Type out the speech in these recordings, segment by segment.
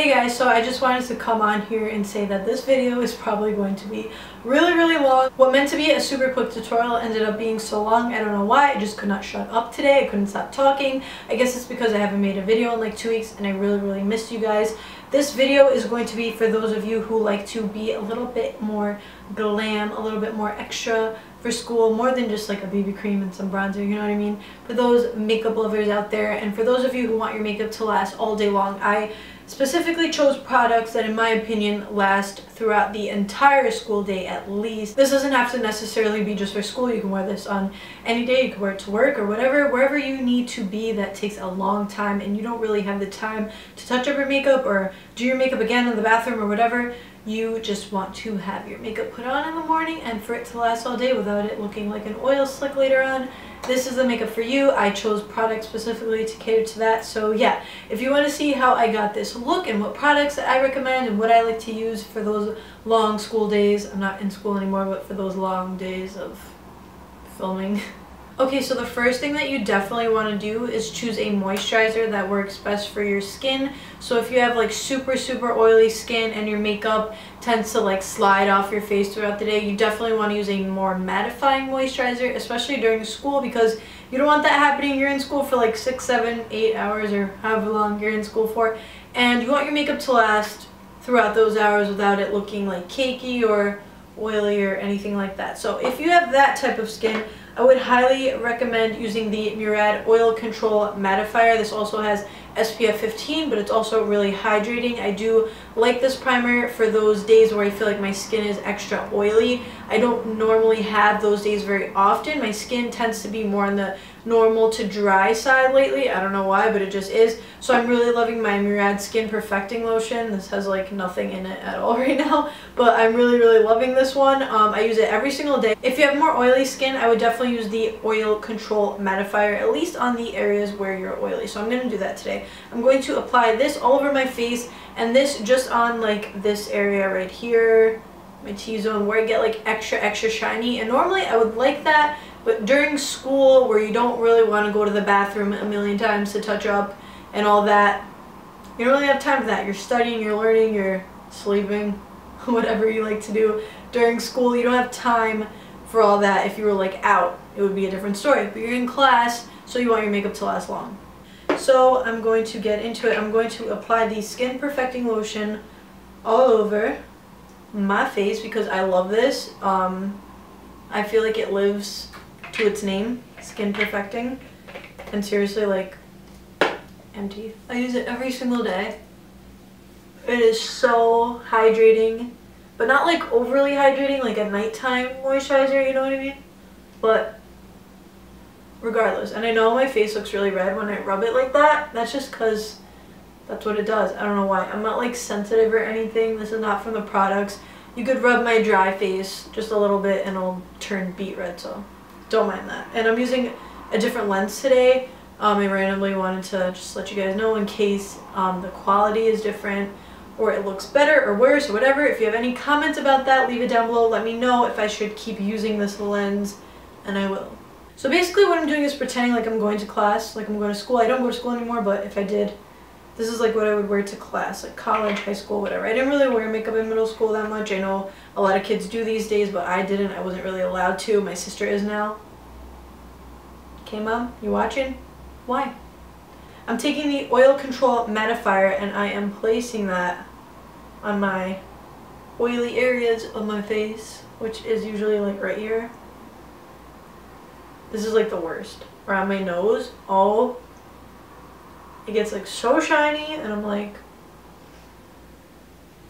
Hey guys, so I just wanted to come on here and say that this video is probably going to be really long. What meant to be a super quick tutorial ended up being so long. I don't know why. I just could not shut up today. I couldn't stop talking. I guess it's because I haven't made a video in like 2 weeks and I really missed you guys. This video is going to be for those of you who like to be a little bit more glam, a little bit more extra for school, more than just like a BB cream and some bronzer, you know what I mean? For those makeup lovers out there, and for those of you who want your makeup to last all day long, I specifically chose products that in my opinion last throughout the entire school day at least. This doesn't have to necessarily be just for school. You can wear this on any day. You can wear it to work or whatever, wherever you need to be that takes a long time and you don't really have the time to touch up your makeup or do your makeup again in the bathroom or whatever. You just want to have your makeup put on in the morning and for it to last all day without it looking like an oil slick later on. This is the makeup for you. I chose products specifically to cater to that. So yeah, if you want to see how I got this look and what products that I recommend and what I like to use for those long school days, I'm not in school anymore, but for those long days of filming. Okay, so the first thing that you definitely want to do is choose a moisturizer that works best for your skin. So if you have like super oily skin and your makeup tends to like slide off your face throughout the day, you definitely want to use a more mattifying moisturizer, especially during school, because you don't want that happening. You're in school for like 6, 7, 8 hours or however long you're in school for, and you want your makeup to last throughout those hours without it looking like cakey or oily or anything like that. So if you have that type of skin, I would highly recommend using the Murad Oil Control Mattifier. This also has SPF 15, but it's also really hydrating. I do like this primer for those days where I feel like my skin is extra oily. I don't normally have those days very often. My skin tends to be more on the normal to dry side lately. I don't know why, but it just is. So I'm really loving my Murad Skin Perfecting Lotion. This has like nothing in it at all right now, but I'm really loving this one. I use it every single day. If you have more oily skin, I would definitely use the Oil Control Mattifier, at least on the areas where you're oily. So I'm going to do that today. I'm going to apply this all over my face, and this just on like this area right here, my T-zone, where I get like extra shiny. And normally I would like that, but during school where you don't really want to go to the bathroom a million times to touch up and all that, you don't really have time for that. You're studying, you're learning, you're sleeping, whatever you like to do during school. You don't have time for all that. If you were like out, it would be a different story, but you're in class, so you want your makeup to last long. So I'm going to get into it. I'm going to apply the Skin Perfecting Lotion all over my face because I love this. I feel like it lives to its name, Skin Perfecting, and seriously, like, empty. I use it every single day. It is so hydrating, but not like overly hydrating, like a nighttime moisturizer, you know what I mean? But regardless, and I know my face looks really red when I rub it like that. That's just because that's what it does. I don't know why. I'm not like sensitive or anything. This is not from the products. You could rub my dry face just a little bit and it'll turn beet red, so don't mind that. And I'm using a different lens today. I randomly wanted to just let you guys know in case the quality is different or it looks better or worse or whatever. If you have any comments about that, leave it down below. Let me know if I should keep using this lens, and I will. So basically what I'm doing is pretending like I'm going to class, like I'm going to school. I don't go to school anymore, but if I did, this is like what I would wear to class, like college, high school, whatever. I didn't really wear makeup in middle school that much. I know a lot of kids do these days, but I didn't. I wasn't really allowed to. My sister is now. Okay, Mom, you watching? Why? I'm taking the Oil Control Mattifier and I am placing that on my oily areas of my face, which is usually like right here. This is like the worst. Around my nose. Oh, it gets like so shiny and I'm like...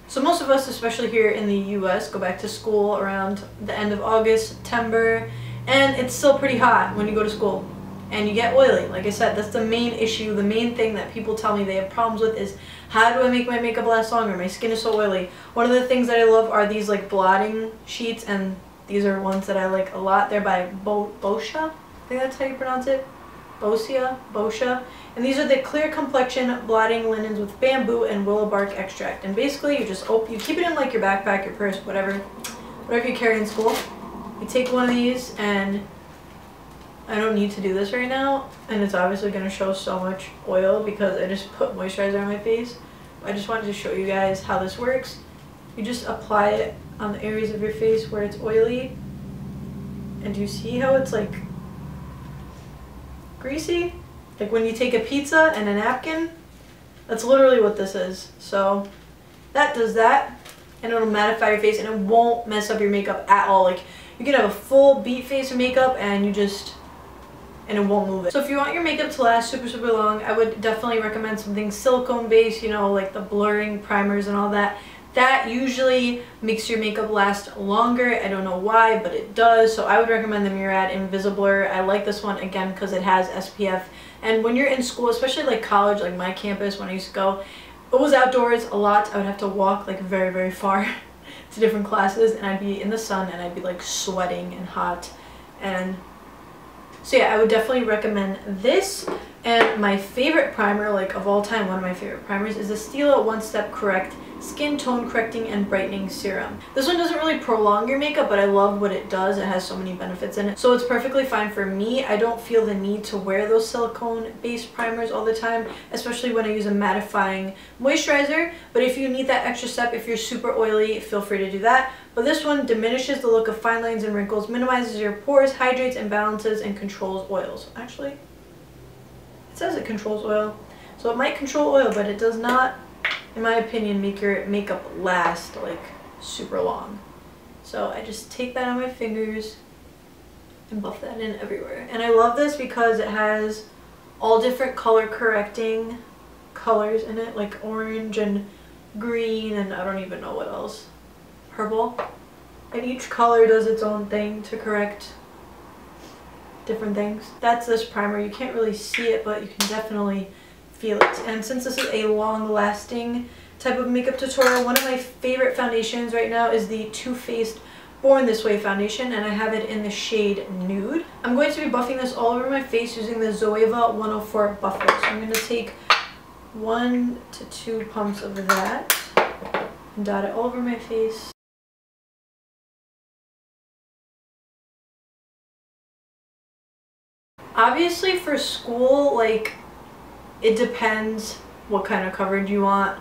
So most of us, especially here in the US, go back to school around the end of August, September, and it's still pretty hot when you go to school. And you get oily. Like I said, that's the main issue. The main thing that people tell me they have problems with is, how do I make my makeup last longer? My skin is so oily. One of the things that I love are these like blotting sheets, and these are ones that I like a lot. They're by Boscia. I think that's how you pronounce it. Boscia. And these are the clear complexion blotting linens with bamboo and willow bark extract. And basically you just you keep it in like your backpack, your purse, whatever you carry in school. You take one of these, and I don't need to do this right now, and it's obviously going to show so much oil because I just put moisturizer on my face, I just wanted to show you guys how this works. You just apply it on the areas of your face where it's oily. And you see how it's like greasy? Like when you take a pizza and a napkin, that's literally what this is. So that does that, and it'll mattify your face and it won't mess up your makeup at all. Like you can have a full beat face of makeup and it won't move it. So if you want your makeup to last super, super long, I would definitely recommend something silicone based, you know, like the blurring primers and all that. That usually makes your makeup last longer. I don't know why, but it does. So I would recommend the Murad Invisiblur. I like this one again because it has SPF. And when you're in school, especially like college, like my campus when I used to go, it was outdoors a lot. I would have to walk like very, very far to different classes, and I'd be in the sun and I'd be like sweating and hot. And so yeah, I would definitely recommend this. And my favorite primer, like of all time, one of my favorite primers is the Stila One Step Correct Skin Tone Correcting and Brightening Serum. This one doesn't really prolong your makeup, but I love what it does. It has so many benefits in it. So it's perfectly fine for me. I don't feel the need to wear those silicone-based primers all the time, especially when I use a mattifying moisturizer. But if you need that extra step, if you're super oily, feel free to do that. But this one diminishes the look of fine lines and wrinkles, minimizes your pores, hydrates and balances, and controls oils. Actually, it says it controls oil. So it might control oil, but it does not, in my opinion, make your makeup last like super long. So I just take that on my fingers and buff that in everywhere. And I love this because it has all different color correcting colors in it, like orange and green and I don't even know what else. Purple. And each color does its own thing to correct different things. That's this primer. You can't really see it, but you can definitely feel it. And since this is a long-lasting type of makeup tutorial, one of my favorite foundations right now is the Too Faced Born This Way foundation, and I have it in the shade Nude. I'm going to be buffing this all over my face using the Zoeva 104 buffer. So I'm going to take 1 to 2 pumps of that and dot it all over my face. Obviously for school, like, it depends what kind of coverage you want.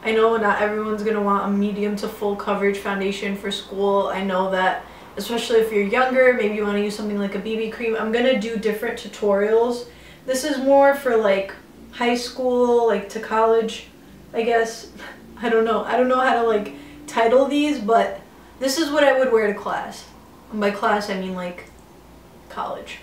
I know not everyone's going to want a medium to full coverage foundation for school. I know that, especially if you're younger, maybe you want to use something like a BB cream. I'm going to do different tutorials. This is more for like high school, like to college, I guess. I don't know how to like title these, but this is what I would wear to class. And by class I mean like college.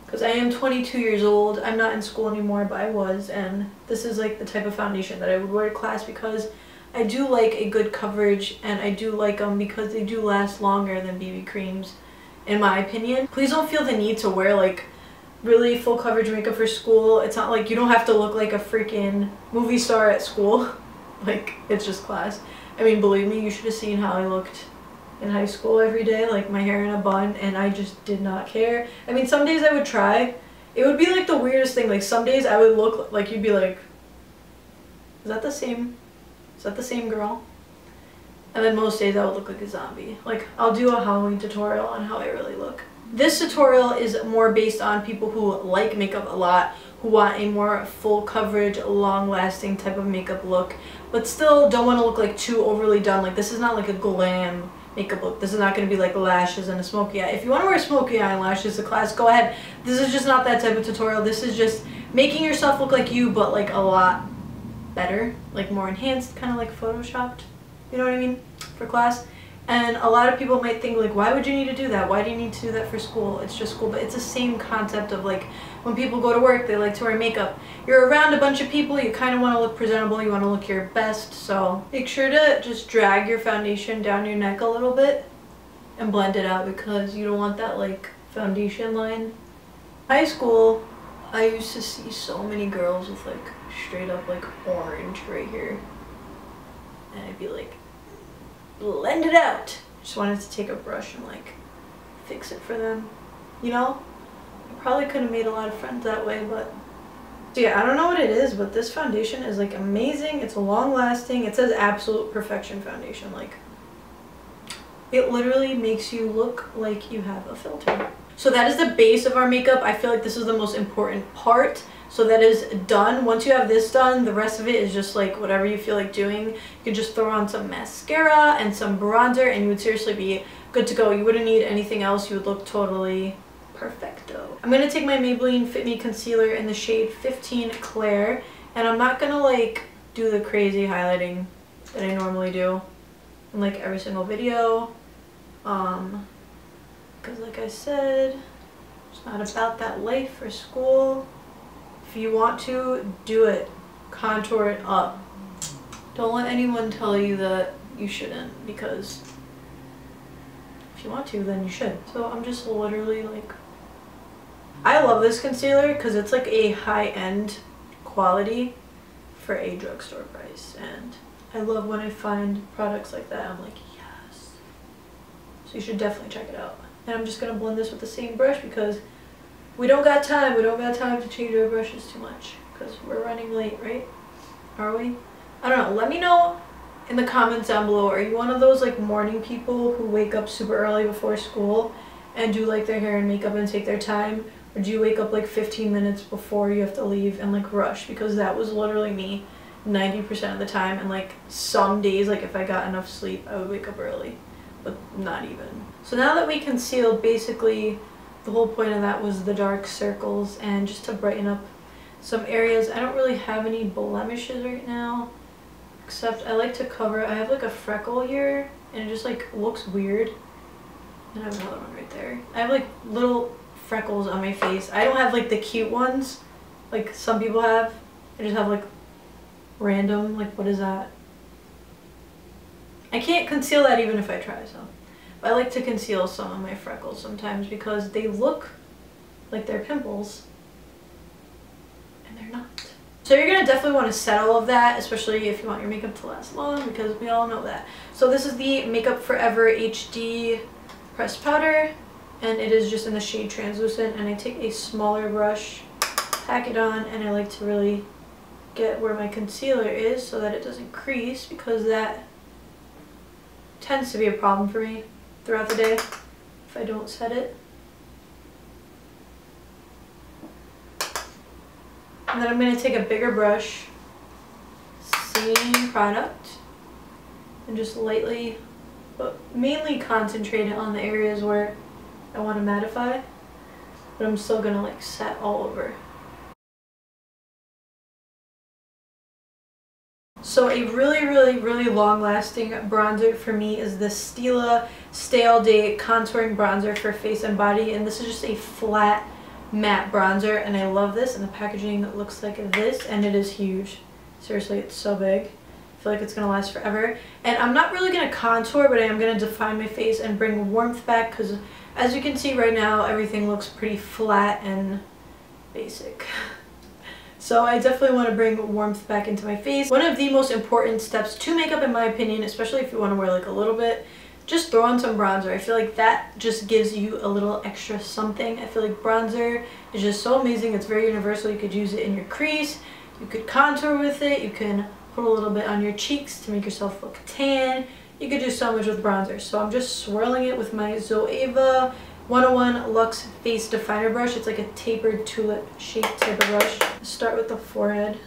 Because I am 22 years old. I'm not in school anymore, but I was, and this is like the type of foundation that I would wear to class because I do like a good coverage, and I do like them because they do last longer than BB creams, in my opinion. Please don't feel the need to wear like really full coverage makeup for school. It's not like you don't have to look like a freaking movie star at school. Like, it's just class. I mean, believe me, you should have seen how I looked in high school every day, like my hair in a bun, and I just did not care. I mean, some days I would try. It would be like the weirdest thing. Like some days I would look like, you'd be like, is that the same girl? And then most days I would look like a zombie. Like, I'll do a Halloween tutorial on how I really look. This tutorial is more based on people who like makeup a lot, who want a more full coverage, long-lasting type of makeup look, but still don't want to look like too overly done. Like, this is not like a glam makeup look. This is not going to be like lashes and a smoky eye. If you want to wear smoky eyelashes to class, go ahead. This is just not that type of tutorial. This is just making yourself look like you, but like a lot better, like more enhanced, kind of like photoshopped, you know what I mean, for class. And a lot of people might think like, why would you need to do that? Why do you need to do that for school? It's just school. But it's the same concept of like when people go to work, they like to wear makeup. You're around a bunch of people, you kind of want to look presentable, you want to look your best. So make sure to just drag your foundation down your neck a little bit and blend it out, because you don't want that like foundation line. High school, I used to see so many girls with like straight up like orange right here, and I'd be like, blend it out. Just wanted to take a brush and like fix it for them, you know? I probably could have made a lot of friends that way, but so yeah, I don't know what it is, but this foundation is like amazing. It's long lasting. It says absolute perfection foundation. Like, it literally makes you look like you have a filter. So that is the base of our makeup. I feel like this is the most important part So that is done. Once you have this done, the rest of it is just like whatever you feel like doing. You could just throw on some mascara and some bronzer and you would seriously be good to go. You wouldn't need anything else. You would look totally perfecto. I'm going to take my Maybelline Fit Me Concealer in the shade 15 Claire, and I'm not going to like do the crazy highlighting that I normally do in like every single video. Because like I said, it's not about that life or school. If you want to, do it. Contour it up. Don't let anyone tell you that you shouldn't, because if you want to, then you should. So I'm just literally like, I love this concealer because it's like a high-end quality for a drugstore price, and I love when I find products like that. I'm like, yes. So you should definitely check it out. And I'm just gonna blend this with the same brush because we don't got time. We don't got time to change our brushes too much because we're running late, right? Are we? I don't know. Let me know in the comments down below. Are you one of those like morning people who wake up super early before school and do like their hair and makeup and take their time? Or do you wake up like 15 minutes before you have to leave and like rush? Because that was literally me 90% of the time. And like some days, like if I got enough sleep, I would wake up early, but not even. So now that we concealed, basically the whole point of that was the dark circles and just to brighten up some areas. I don't really have any blemishes right now, except I like to cover. I have like a freckle here and it just like looks weird. And I have another one right there. I have like little freckles on my face. I don't have like the cute ones like some people have. I just have like random, like what is that? I can't conceal that even if I try, so. I like to conceal some of my freckles sometimes because they look like they're pimples and they're not. So you're going to definitely want to set all of that, especially if you want your makeup to last long, because we all know that. So this is the Makeup Forever HD pressed powder, and it is just in the shade Translucent, and I take a smaller brush, pack it on, and I like to really get where my concealer is so that it doesn't crease, because that tends to be a problem for me throughout the day if I don't set it. And then I'm going to take a bigger brush, same product, and just lightly, but mainly concentrate it on the areas where I want to mattify, but I'm still going to like set all over. So a really long-lasting bronzer for me is the Stila Stay All Day Contouring Bronzer for face and body, and this is just a flat matte bronzer, and I love this, and the packaging looks like this, and it is huge. Seriously, it's so big. I feel like it's going to last forever. And I'm not really going to contour, but I am going to define my face and bring warmth back, because as you can see right now, everything looks pretty flat and basic. So I definitely want to bring warmth back into my face. One of the most important steps to makeup, in my opinion, especially if you want to wear like a little bit, just throw on some bronzer. I feel like that just gives you a little extra something. I feel like bronzer is just so amazing. It's very universal. You could use it in your crease. You could contour with it. You can put a little bit on your cheeks to make yourself look tan. You could do so much with bronzer. So I'm just swirling it with my Zoeva 101 Luxe Face Definer Brush. It's like a tapered tulip shaped type of brush. Start with the forehead.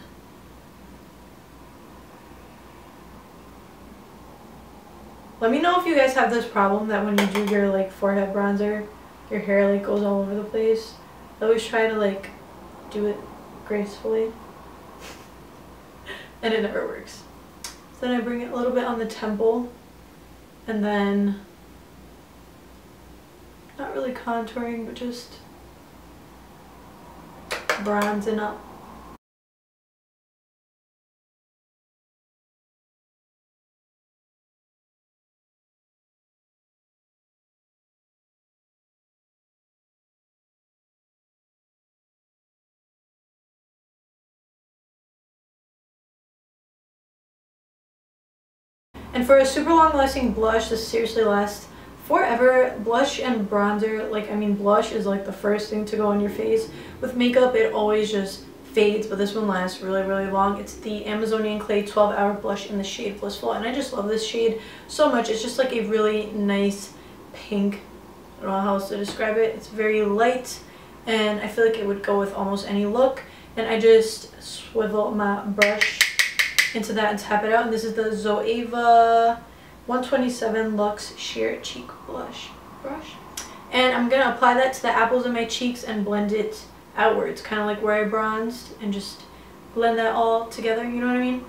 Let me know if you guys have this problem that when you do your like forehead bronzer, your hair like goes all over the place. I always try to like do it gracefully and it never works. So then I bring it a little bit on the temple, and then not really contouring, but just bronzing up. And for a super long lasting blush, this seriously lasts forever. Blush and bronzer, like, I mean, blush is like the first thing to go on your face. With makeup, it always just fades, but this one lasts really long. It's the Amazonian Clay 12-Hour Blush in the shade Blissful, and I just love this shade so much. It's just like a really nice pink. I don't know how else to describe it. It's very light, and I feel like it would go with almost any look. and I just swivel my brush into that and tap it out. And this is the Zoeva 127 Luxe Sheer Cheek Brush. And I'm gonna apply that to the apples of my cheeks and blend it outwards, kind of like where I bronzed, and just blend that all together, you know what I mean?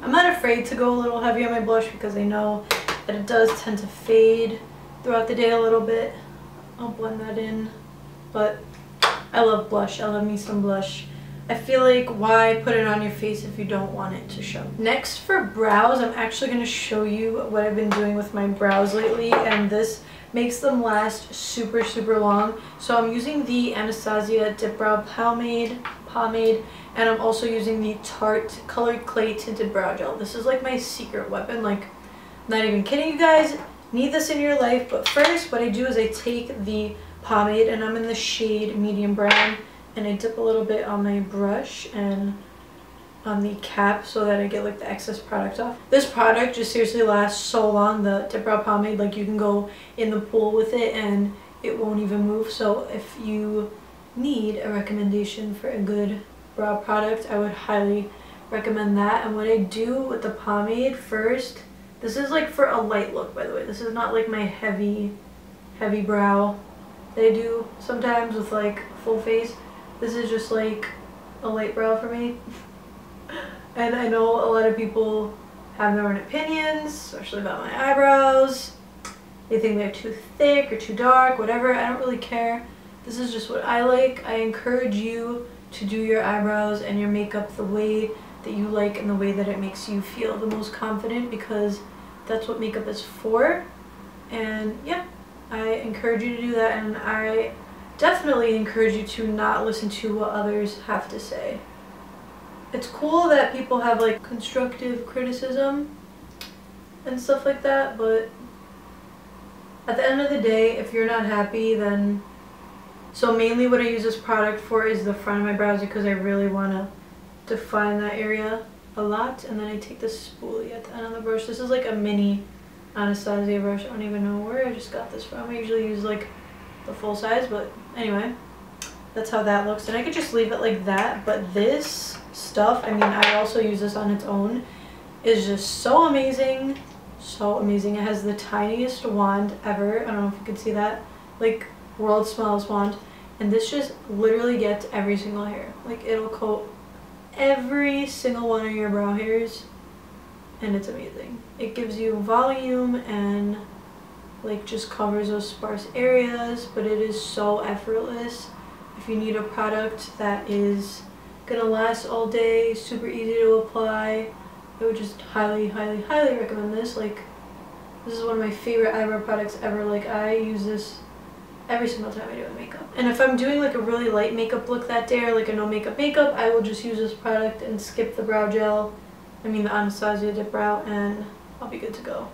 I'm not afraid to go a little heavy on my blush because I know that it does tend to fade throughout the day a little bit. I'll blend that in, but I love blush. I love me some blush. I feel like why put it on your face if you don't want it to show. Next for brows, I'm actually going to show you what I've been doing with my brows lately, and this makes them last super, super long. So I'm using the Anastasia Dip Brow Pomade, and I'm also using the Tarte Colored Clay Tinted Brow Gel. This is like my secret weapon, like, not even kidding you guys, need this in your life. But first, what I do is I take the pomade, and I'm in the shade medium brown, and I dip a little bit on my brush and on the cap so that I get like the excess product off. This product just seriously lasts so long, the Dip Brow Pomade, like you can go in the pool with it and it won't even move. So if you need a recommendation for a good brow product, I would highly recommend that. And what I do with the pomade first, this is like for a light look, by the way. This is not like my heavy brow that I do sometimes with like full face. This is just like a light brow for me. And I know a lot of people have their own opinions, especially about my eyebrows. They think they're too thick or too dark, whatever. I don't really care. This is just what I like. I encourage you to do your eyebrows and your makeup the way that you like and the way that it makes you feel the most confident, because that's what makeup is for. And yeah, I encourage you to do that, and I definitely encourage you to not listen to what others have to say. It's cool that people have like constructive criticism and stuff like that, but at the end of the day, if you're not happy, then... So mainly what I use this product for is the front of my brows, because I really want to define that area a lot. And then I take this spoolie at the end of the brush. This is like a mini Anastasia brush. I don't even know where I just got this from. I usually use like the full size, but anyway, that's how that looks. And I could just leave it like that, but this stuff, I mean, I also use this on its own, is just so amazing. So amazing. It has the tiniest wand ever. I don't know if you can see that, like world's smallest wand, and this just literally gets every single hair. Like, it'll coat every single one of your brow hairs, and it's amazing. It gives you volume and like just covers those sparse areas, but it is so effortless. If you need a product that is gonna last all day, super easy to apply, I would just highly recommend this. Like, this is one of my favorite eyebrow products ever. Like, I use this every single time I do my makeup. And if I'm doing like a really light makeup look that day, or like a no makeup, I will just use this product and skip the brow gel, I mean the Anastasia Dip Brow, and I'll be good to go.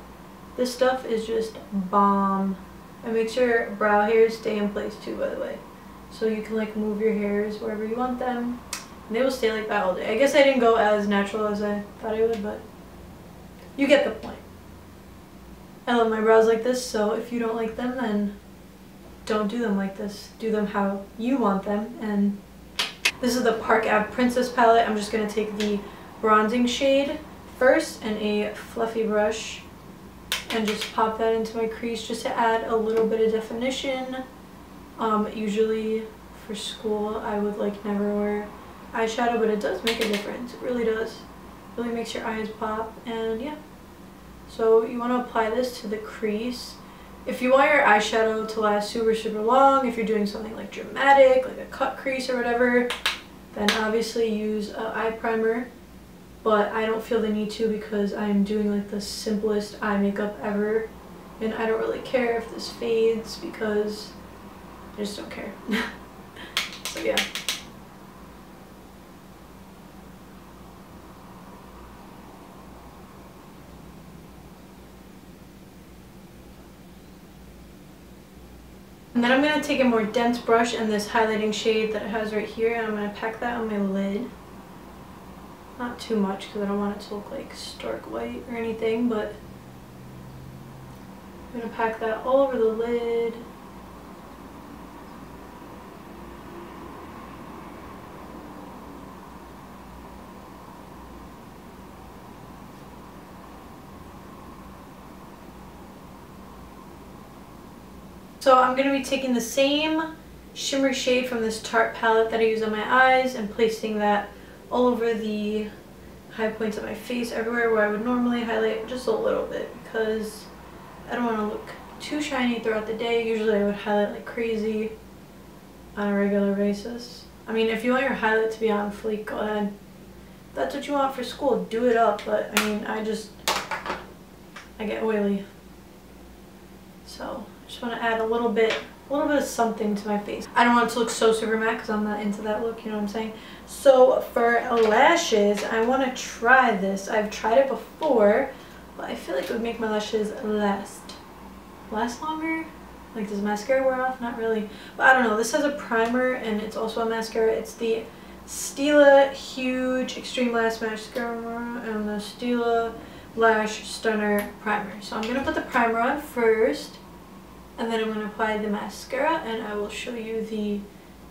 This stuff is just bomb. It makes your brow hairs stay in place too, by the way. So you can like move your hairs wherever you want them, and they will stay like that all day. I guess I didn't go as natural as I thought I would, but you get the point. I love my brows like this, so if you don't like them, then don't do them like this. Do them how you want them. And this is the Park Ave Princess palette. I'm just going to take the bronzing shade first and a fluffy brush and just pop that into my crease just to add a little bit of definition. Usually for school I would like never wear eyeshadow, but it does make a difference. It really does. It really makes your eyes pop. And yeah, so you want to apply this to the crease. If you want your eyeshadow to last super long, if you're doing something like dramatic, like a cut crease or whatever, then obviously use an eye primer. But I don't feel the need to, because I'm doing like the simplest eye makeup ever, and I don't really care if this fades because I just don't care. So yeah. And then I'm going to take a more dense brush and this highlighting shade that it has right here, and I'm going to pack that on my lid. Not too much because I don't want it to look like stark white or anything, but I'm going to pack that all over the lid. So I'm going to be taking the same shimmer shade from this Tarte palette that I use on my eyes and placing that all over the high points of my face, everywhere where I would normally highlight, just a little bit, because I don't want to look too shiny throughout the day. Usually I would highlight like crazy on a regular basis. I mean, if you want your highlight to be on fleek, go ahead. If that's what you want for school, do it up, but I mean, I get oily. So I just want to add a little bit of something to my face. I don't want it to look so super matte because I'm not into that look, you know what I'm saying? So for lashes, I want to try this. I've tried it before, but I feel like it would make my lashes last longer. Like, does mascara wear off? Not really. But I don't know. This has a primer and it's also a mascara. It's the Stila Huge Extreme Lash Mascara and the Stila Lash Stunner Primer. So I'm going to put the primer on first, and then I'm going to apply the mascara, and I will show you the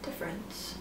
difference.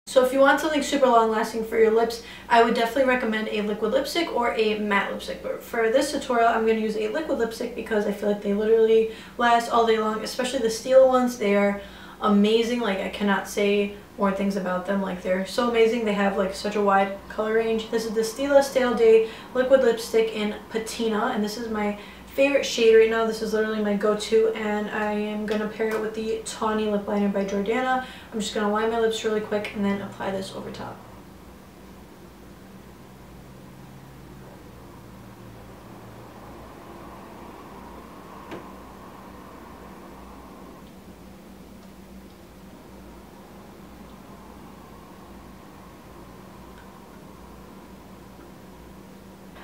So if you want something super long lasting for your lips, I would definitely recommend a liquid lipstick or a matte lipstick. But for this tutorial, I'm going to use a liquid lipstick because I feel like they literally last all day long, especially the Stila ones. They are amazing. Like, I cannot say more things about them. Like, they're so amazing. They have like such a wide color range. This is the Stila Stale Day liquid lipstick in Patina, and this is my favorite shade right now. This is literally my go-to, and I am going to pair it with the Tawny Lip Liner by Dona. I'm just going to line my lips really quick and then apply this over top.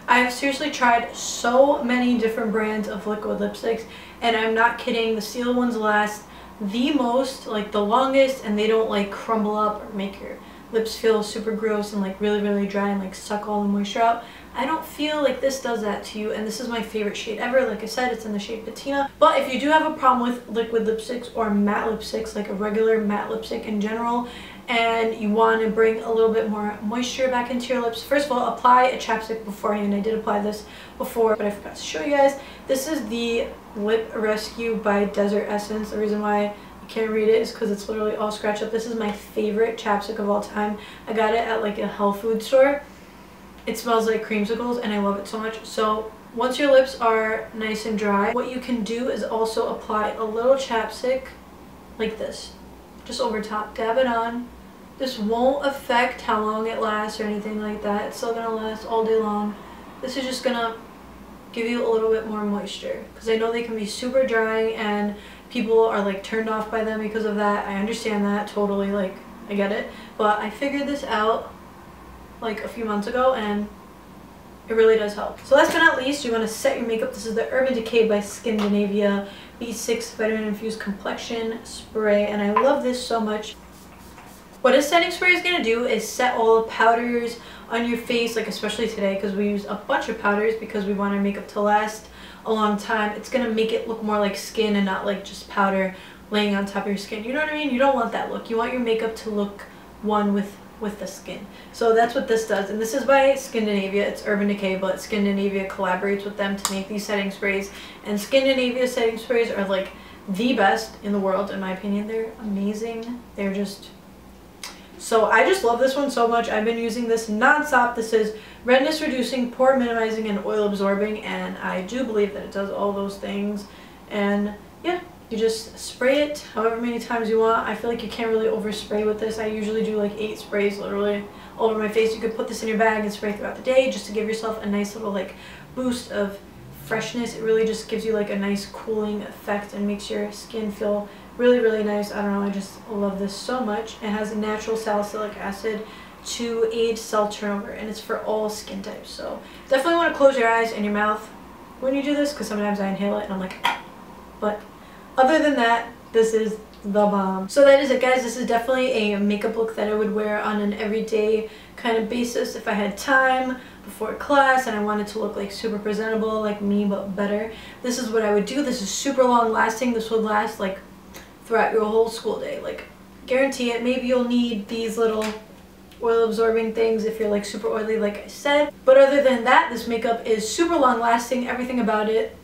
I have seriously tried so many different brands of liquid lipsticks, and I'm not kidding, the Stila ones last the most, like the longest, and they don't like crumble up or make your lips feel super gross and like really dry and like suck all the moisture out. I don't feel like this does that to you, and this is my favorite shade ever. Like I said, it's in the shade Patina. But if you do have a problem with liquid lipsticks or matte lipsticks, like a regular matte lipstick in general, and you want to bring a little bit more moisture back into your lips, first of all, apply a chapstick beforehand. I did apply this before, but I forgot to show you guys. This is the Lip Rescue by Desert Essence. The reason why you can't read it is because it's literally all scratched up. This is my favorite chapstick of all time. I got it at like a health food store. It smells like creamsicles and I love it so much. So once your lips are nice and dry, what you can do is also apply a little chapstick like this, just over top. Dab it on. This won't affect how long it lasts or anything like that. It's still going to last all day long. This is just going to give you a little bit more moisture, because I know they can be super drying and people are like turned off by them because of that. I understand that totally, like I get it, but I figured this out like a few months ago and it really does help. So last but not least, you want to set your makeup. This is the Urban Decay by Skindinavia B6 Vitamin Infused Complexion Spray, and I love this so much. What a setting spray is going to do is set all the powders on your face, like especially today because we use a bunch of powders because we want our makeup to last a long time. It's going to make it look more like skin and not like just powder laying on top of your skin. You know what I mean? You don't want that look. You want your makeup to look one with the skin. So that's what this does. And this is by Skindinavia. It's Urban Decay, but Skindinavia collaborates with them to make these setting sprays. And Skindinavia setting sprays are like the best in the world in my opinion. They're amazing. They're just... So I just love this one so much. I've been using this non-stop. This is redness reducing, pore minimizing, and oil absorbing, and I do believe that it does all those things. And yeah, you just spray it however many times you want. I feel like you can't really overspray with this. I usually do like 8 sprays literally all over my face. You could put this in your bag and spray throughout the day just to give yourself a nice little like boost of freshness. It really just gives you like a nice cooling effect and makes your skin feel really, really nice. I don't know, I just love this so much. It has natural salicylic acid to aid cell turnover, and it's for all skin types. So definitely want to close your eyes and your mouth when you do this, because sometimes I inhale it and I'm like, ah. But other than that, this is the bomb. So that is it, guys. This is definitely a makeup look that I would wear on an everyday kind of basis if I had time before class and I wanted to look like super presentable, like me but better. This is what I would do. This is super long lasting. This would last like throughout your whole school day, like guarantee it. Maybe you'll need these little oil absorbing things if you're like super oily, like I said, but other than that, this makeup is super long lasting. Everything about it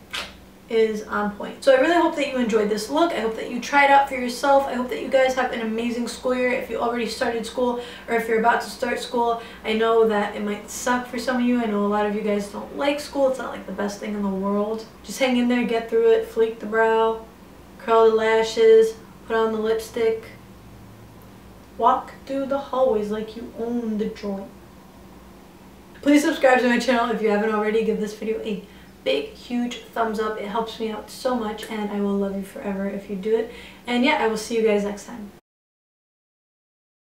is on point. So I really hope that you enjoyed this look. I hope that you try it out for yourself. I hope that you guys have an amazing school year if you already started school or if you're about to start school. I know that it might suck for some of you. I know a lot of you guys don't like school. It's not like the best thing in the world. Just hang in there, get through it, fleek the brow, curl the lashes, put on the lipstick, walk through the hallways like you own the joint. Please subscribe to my channel if you haven't already. Give this video a big, huge thumbs up. It helps me out so much, and I will love you forever if you do it. And yeah, I will see you guys next time.